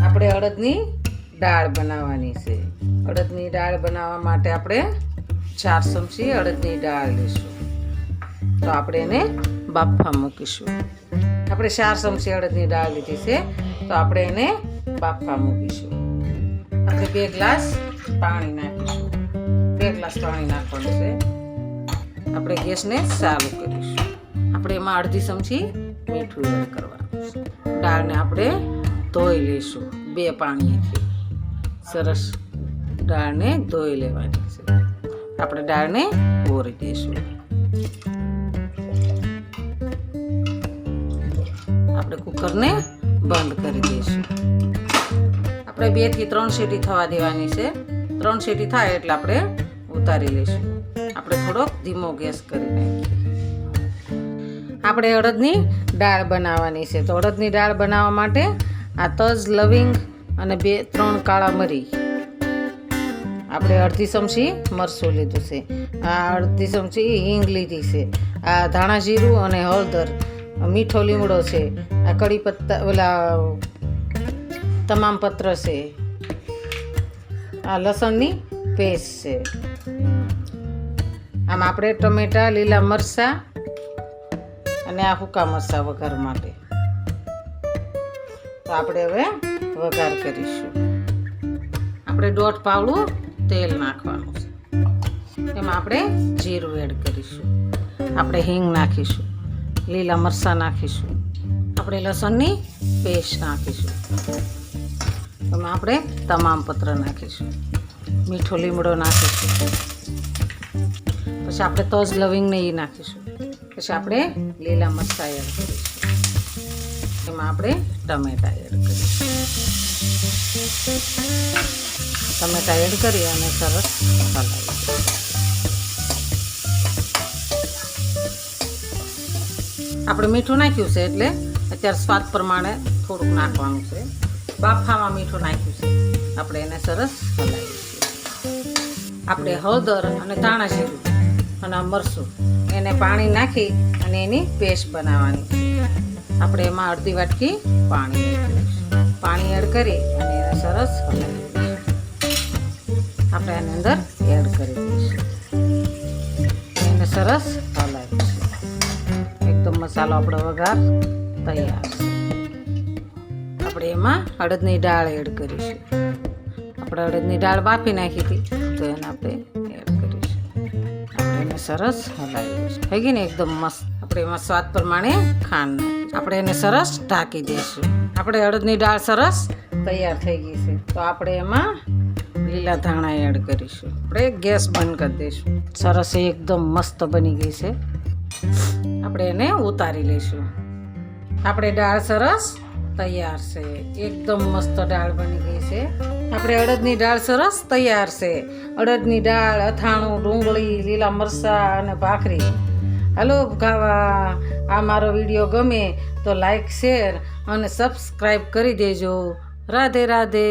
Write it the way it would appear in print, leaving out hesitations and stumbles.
આપણે અડદની દાળ બનાવવાની છે. અડદની દાળ બનાવવા માટે આપણે 4 ચમચી અડદની દાળ લઈશું. તો આપણે એને બાફવા મૂકીશું. આપણે 4 ચમચી અડદની દાળ લીધી છે, તો આપણે એને બાફવા મૂકીશું. આપણે 2 ગ્લાસ પાણી નાખીશું. 2 ગ્લાસ પાણી નાખવાનું છે. આપણે ગેસને ચાલુ કરીશું. આપણે એમાં અડધી ચમચી મીઠું એડ કરવાનું છે. દાળને આપણે ધોઈ લઈશું 2 પાણીથી. સરસ દાળને ધોઈ લેવાની છે. આપણે દાળને ઓરી દઈશું. આપણે કુકરને બંધ કરી દઈશું. આપણે 2 થી 3 સીટી થવા દેવાની છે. 3 સીટી થાય એટલે આપણે ઉતારી લઈશું. આપણે થોડોક ધીમો ગેસ કરી નાખીએ. આપણે અડદની દાળ બનાવવાની છે. તો અડદની દાળ બનાવવા માટે આ તજ, લવિંગ અને 2-3 કાળા મરી, આપણે અડધી ચમચી મરચું લીધું છે. આ અડધી ચમચી હિંગ લીધી છે. આ ધાણા જીરું અને હળદર, મીઠો લીમડો છે. આ કડી પત્તા, ઓલા તમામ પત્ર છે. આ લસણની પેસ્ટ છે. આમ આપણે ટમેટા, લીલા મરચાં અને આ સૂકા મરચાં વઘાર માટે. તો આપણે હવે વઘાર કરીશું. આપણે 1.5 પાવડું તેલ નાખવાનું છે. એમાં આપણે જીરું એડ કરીશું. આપણે હિંગ નાખીશું. લીલા મરચાં નાખીશું. આપણે લસણની પેસ્ટ નાખીશું. એમાં આપણે તમામ પત્ર નાખીશું. મીઠો લીમડો નાખીશું. પછી આપણે તજ, લવિંગને એ નાખીશું. પછી આપણે લીલા મરચાં એડ કરીશું. એમાં આપણે ટમેટા એડ કરીશું. ટમેટા એડ કરી અને સરસ હલાવી. આપણે મીઠું નાખ્યું છે એટલે અત્યારે સ્વાદ પ્રમાણે થોડુંક નાખવાનું છે. બાફામાં મીઠું નાખ્યું છે. આપણે એને સરસ હલાવીશું. આપણે હળદર અને ધાણા જીરું અને મરચું એને પાણી નાખી અને એની પેસ્ટ બનાવવાની છે. આપણે એમાં અડધી વાટકી પાણી એડ કરીશું. પાણી એડ કરી અને એને સરસ હલાવી દઈશું. આપણે એની અંદર એડ કરી દઈશું. એને સરસ હલાવીશું. એકદમ મસાલો આપણો વઘાર તૈયાર છે. આપણે એમાં અડદની દાળ એડ કરીશું. આપણે અડદની દાળ બાફી નાખી હતી, તો એને આપણે એડ કરીશું. આપણે એને સરસ હલાવી દઈશું. થઈ ગઈ ને એકદમ મસ્ત. આપણે એમાં સ્વાદ પ્રમાણે ખાંડ નાખીશું. આપણે એને સરસ ઢાંકી દઈશું. આપણે અડદની દાળ સરસ તૈયાર થઈ ગઈ છે. તો આપણે એમાં લીલા ધાણા એડ કરીશું. આપણે ગેસ બંધ કરી દઈશું. સરસ એકદમ મસ્ત બની ગઈ છે. આપણે એને ઉતારી લઈશું. આપણે દાળ સરસ તૈયાર છે. એકદમ મસ્ત દાળ બની ગઈ છે. આપણે અડદની દાળ સરસ તૈયાર છે. અડદની દાળ, અથાણું, ડુંગળી, લીલા મરચાં અને ભાખરી. હાલો ખાવા. આ મારો વિડીયો ગમે તો લાઈક, શેર અને સબસ્ક્રાઈબ કરી દેજો. રાધે રાધે.